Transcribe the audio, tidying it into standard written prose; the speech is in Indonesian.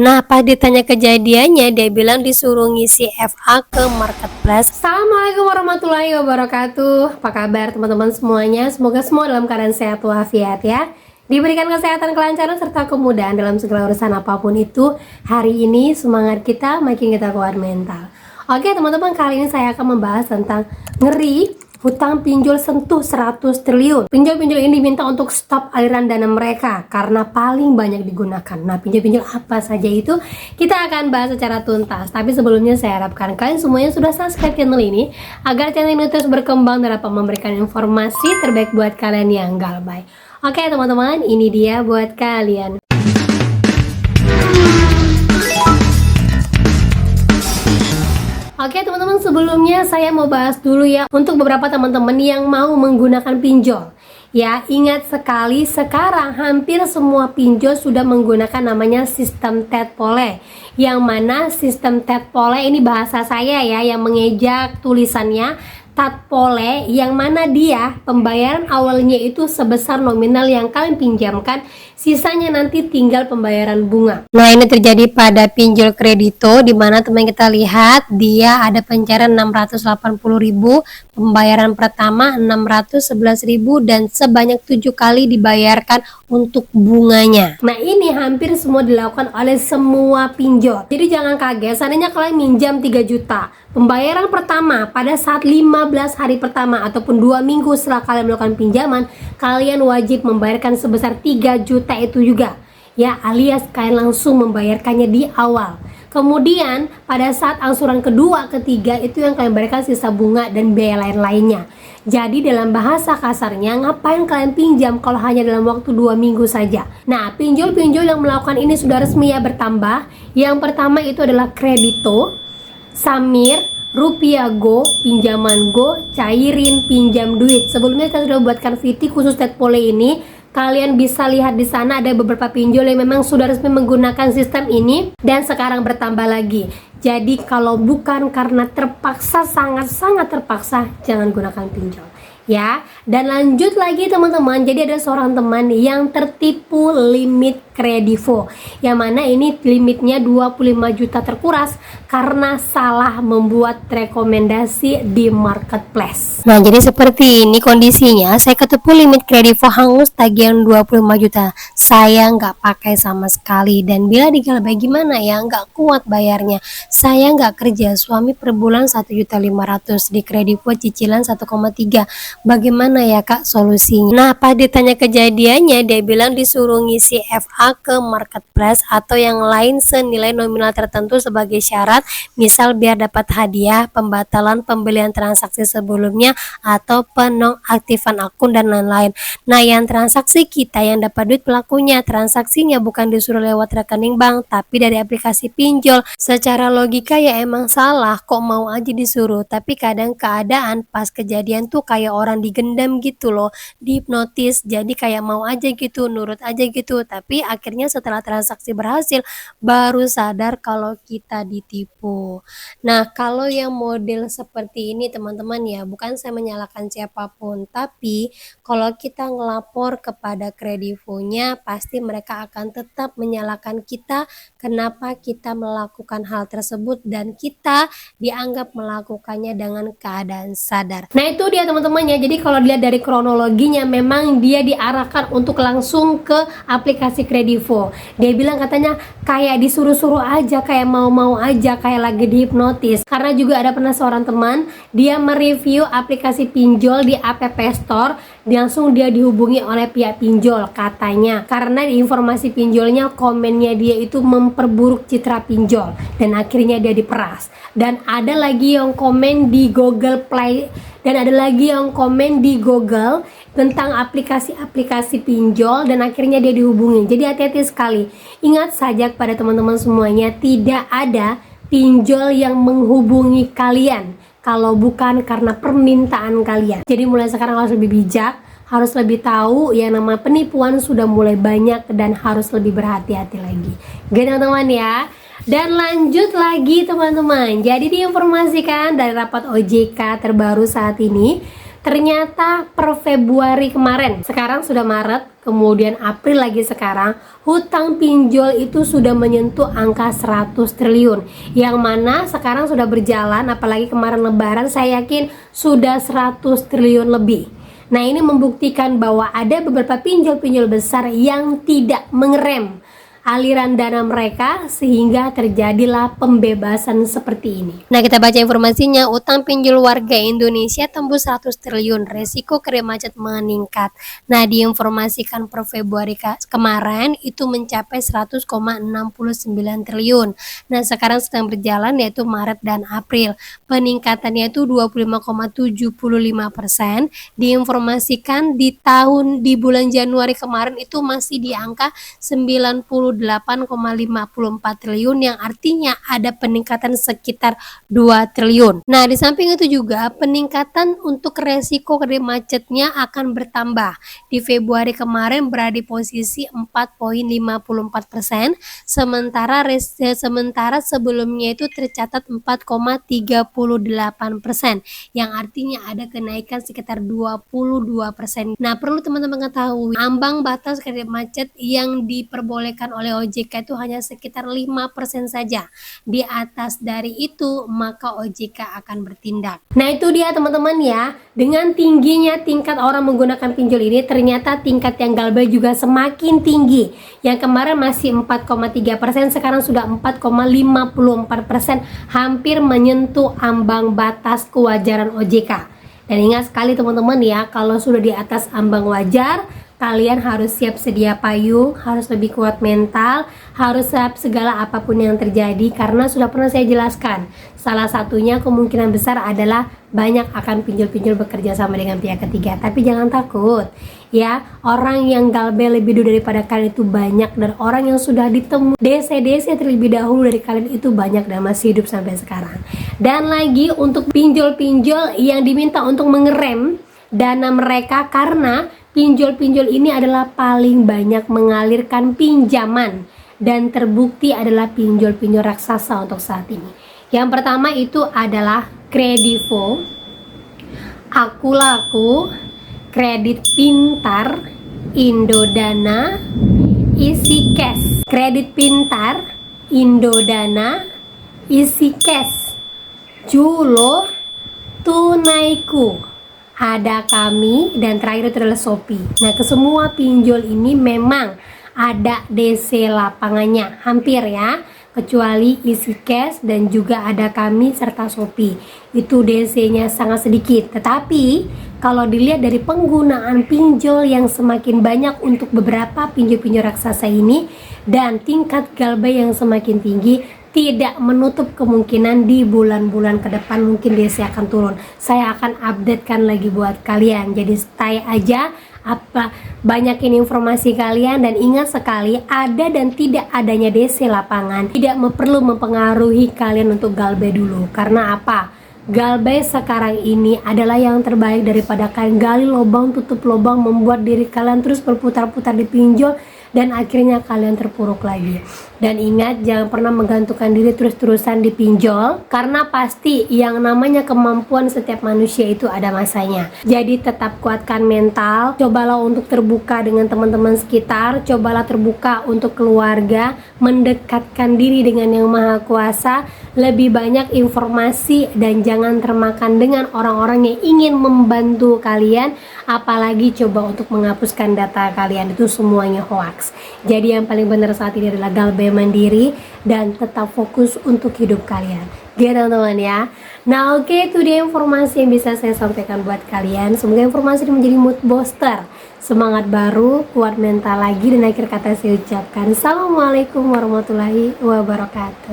Nah, pas ditanya kejadiannya, dia bilang disuruh ngisi FA ke marketplace. Assalamualaikum warahmatullahi wabarakatuh. Apa kabar teman-teman semuanya? Semoga semua dalam keadaan sehat walafiat ya. Diberikan kesehatan, kelancaran, serta kemudahan dalam segala urusan apapun itu. Hari ini semangat kita makin kita kuat mental. Oke teman-teman, kali ini saya akan membahas tentang ngeri hutang pinjol sentuh 100 triliun. Pinjol-pinjol ini diminta untuk stop aliran dana mereka karena paling banyak digunakan. Nah, pinjol-pinjol apa saja itu kita akan bahas secara tuntas. Tapi sebelumnya saya harapkan kalian semuanya sudah subscribe channel ini agar channel ini terus berkembang dan dapat memberikan informasi terbaik buat kalian yang galbay. Oke teman-teman, ini dia buat kalian. Oke teman-teman, sebelumnya saya mau bahas dulu ya untuk beberapa teman-teman yang mau menggunakan pinjol. Ya, ingat sekali sekarang hampir semua pinjol sudah menggunakan namanya sistem Tetpole. Yang mana sistem Tetpole ini bahasa saya ya yang mengejak tulisannya Tatpole, yang mana dia pembayaran awalnya itu sebesar nominal yang kalian pinjamkan, sisanya nanti tinggal pembayaran bunga. Nah, ini terjadi pada pinjol kredito, di mana teman kita lihat dia ada pencairan 680.000, pembayaran pertama 611.000 dan sebanyak 7 kali dibayarkan untuk bunganya. Nah, ini hampir semua dilakukan oleh semua pinjol. Jadi jangan kaget, seandainya kalian minjam 3 juta, pembayaran pertama pada saat 15 hari pertama ataupun 2 minggu setelah kalian melakukan pinjaman, kalian wajib membayarkan sebesar 3 juta itu juga. Ya, alias kalian langsung membayarkannya di awal. Kemudian pada saat angsuran kedua, ketiga itu yang kalian bayarkan sisa bunga dan biaya lain-lainnya. Jadi dalam bahasa kasarnya, ngapain kalian pinjam kalau hanya dalam waktu 2 minggu saja? Nah, pinjol-pinjol yang melakukan ini sudah resmi ya bertambah. Yang pertama itu adalah Kredito, Samir, Rupiah Go, Pinjaman Go, Cairin, Pinjam Duit. Sebelumnya kita sudah buatkan VT khusus Tetpole ini. Kalian bisa lihat di sana ada beberapa pinjol yang memang sudah resmi menggunakan sistem ini dan sekarang bertambah lagi. Jadi kalau bukan karena terpaksa, sangat-sangat terpaksa, jangan gunakan pinjol. Ya, dan lanjut lagi teman-teman. Jadi ada seorang teman yang tertipu limit Kredivo, yang mana ini limitnya 25 juta terkuras karena salah membuat rekomendasi di marketplace. Nah, jadi seperti ini kondisinya. Saya ketipu limit Kredivo hangus tagihan 25 juta. Saya nggak pakai sama sekali, dan bila digalbay gimana ya, nggak kuat bayarnya. Saya nggak kerja, suami per bulan 1.500.000, di Kredivo cicilan 1,3. Bagaimana ya kak solusinya? Nah, pas ditanya kejadiannya, dia bilang disuruh ngisi FA ke marketplace atau yang lain senilai nominal tertentu sebagai syarat, misal biar dapat hadiah, pembatalan pembelian transaksi sebelumnya, atau penonaktifan akun dan lain-lain. Nah, yang transaksi kita yang dapat duit pelakunya, transaksinya bukan disuruh lewat rekening bank tapi dari aplikasi pinjol. Secara logika ya emang salah, kok mau aja disuruh. Tapi kadang keadaan pas kejadian tuh kayak orang digendam gitu loh, dihipnotis, jadi kayak mau aja gitu, nurut aja gitu. Tapi akhirnya setelah transaksi berhasil baru sadar kalau kita ditipu. Nah, kalau yang model seperti ini teman-teman ya, bukan saya menyalahkan siapapun, tapi kalau kita ngelapor kepada Kredivonya, pasti mereka akan tetap menyalahkan kita kenapa kita melakukan hal tersebut dan kita dianggap melakukannya dengan keadaan sadar. Nah, itu dia teman-teman ya. Jadi kalau dilihat dari kronologinya, memang dia diarahkan untuk langsung ke aplikasi Kredivo. Dia bilang katanya kayak disuruh-suruh aja, kayak mau-mau aja, kayak lagi dihipnotis. Karena juga ada pernah seorang teman, dia mereview aplikasi pinjol di App Store, langsung dia dihubungi oleh pihak pinjol katanya. Karena di informasi pinjolnya, komennya dia itu memperburuk citra pinjol dan akhirnya dia diperas. Dan ada lagi yang komen di Google Play, dan ada lagi yang komen di Google tentang aplikasi-aplikasi pinjol dan akhirnya dia dihubungi. Jadi hati-hati sekali. Ingat saja kepada teman-teman semuanya, tidak ada pinjol yang menghubungi kalian kalau bukan karena permintaan kalian. Jadi mulai sekarang harus lebih bijak, harus lebih tahu yang nama penipuan sudah mulai banyak dan harus lebih berhati-hati lagi. Oke teman-teman ya. Dan lanjut lagi teman-teman, jadi diinformasikan dari rapat OJK terbaru saat ini, Ternyata per Februari kemarin, sekarang sudah Maret, kemudian April lagi sekarang, hutang pinjol itu sudah menyentuh angka 100 triliun. Yang mana sekarang sudah berjalan, apalagi kemarin Lebaran, saya yakin sudah 100 triliun lebih. Nah, ini membuktikan bahwa ada beberapa pinjol-pinjol besar yang tidak mengerem aliran dana mereka sehingga terjadilah pembebasan seperti ini. Nah, kita baca informasinya. Utang pinjol warga Indonesia tembus 100 triliun, resiko kredit macet meningkat. Nah, diinformasikan per Februari kemarin itu mencapai 100,69 triliun. Nah, sekarang sedang berjalan yaitu Maret dan April. Peningkatannya itu 25,75%. Diinformasikan di bulan Januari kemarin itu masih di angka 98,54 triliun, yang artinya ada peningkatan sekitar 2 triliun. Nah, di samping itu juga peningkatan untuk resiko kredit macetnya akan bertambah. Di Februari kemarin berada di posisi 4,54%, sementara sebelumnya itu tercatat 4,38%, yang artinya ada kenaikan sekitar 22%. Nah, perlu teman-teman ketahui, ambang batas kredit macet yang diperbolehkan oleh OJK itu hanya sekitar 5% saja. Di atas dari itu maka OJK akan bertindak. Nah, itu dia teman-teman ya. Dengan tingginya tingkat orang menggunakan pinjol ini, ternyata tingkat yang galbay juga semakin tinggi. Yang kemarin masih 4,3%, sekarang sudah 4,54%, hampir menyentuh ambang batas kewajaran OJK. Dan ingat sekali teman-teman ya, kalau sudah di atas ambang wajar, kalian harus siap sedia payung, harus lebih kuat mental, harus siap segala apapun yang terjadi, karena sudah pernah saya jelaskan. Salah satunya kemungkinan besar adalah banyak akan pinjol-pinjol bekerja sama dengan pihak ketiga. Tapi jangan takut ya, orang yang galbay lebih dulu daripada kalian itu banyak, dan orang yang sudah ditemu DC terlebih dahulu dari kalian itu banyak dan masih hidup sampai sekarang. Dan lagi untuk pinjol-pinjol yang diminta untuk mengerem dana mereka, karena pinjol-pinjol ini adalah paling banyak mengalirkan pinjaman dan terbukti adalah pinjol-pinjol raksasa untuk saat ini. Yang pertama itu adalah Kredivo, Akulaku, Kredit Pintar, Indodana, Isi Cash. Kredit Pintar, Indodana, Isi Cash, Julo, Tunaiku, ada kami, dan terakhir itu adalah Shopee. Nah, ke semua pinjol ini memang ada DC lapangannya, hampir ya, kecuali Isi Cash dan juga ada kami serta Shopee. Itu DC-nya sangat sedikit. Tetapi kalau dilihat dari penggunaan pinjol yang semakin banyak untuk beberapa pinjol-pinjol raksasa ini dan tingkat galbay yang semakin tinggi, tidak menutup kemungkinan di bulan-bulan ke depan mungkin DC akan turun. Saya akan updatekan lagi buat kalian. Jadi stay aja, banyakin informasi kalian, dan ingat sekali, ada dan tidak adanya DC lapangan tidak perlu mempengaruhi kalian untuk galbay dulu. Karena apa? Galbay sekarang ini adalah yang terbaik daripada kalian gali lubang tutup lubang, membuat diri kalian terus berputar-putar di pinjol dan akhirnya kalian terpuruk lagi. Dan ingat, jangan pernah menggantungkan diri terus-terusan di pinjol, karena pasti yang namanya kemampuan setiap manusia itu ada masanya. Jadi tetap kuatkan mental, cobalah untuk terbuka dengan teman-teman sekitar, cobalah terbuka untuk keluarga, mendekatkan diri dengan Yang Maha Kuasa, lebih banyak informasi, dan jangan termakan dengan orang-orang yang ingin membantu kalian, apalagi coba untuk menghapuskan data kalian. Itu semuanya hoax. Jadi yang paling benar saat ini adalah galbay mandiri dan tetap fokus untuk hidup kalian. Gitu teman-teman ya. Nah, oke, itu dia informasi yang bisa saya sampaikan buat kalian. Semoga informasi ini menjadi mood booster, semangat baru, kuat mental lagi, dan akhir kata saya ucapkan Assalamualaikum warahmatullahi wabarakatuh.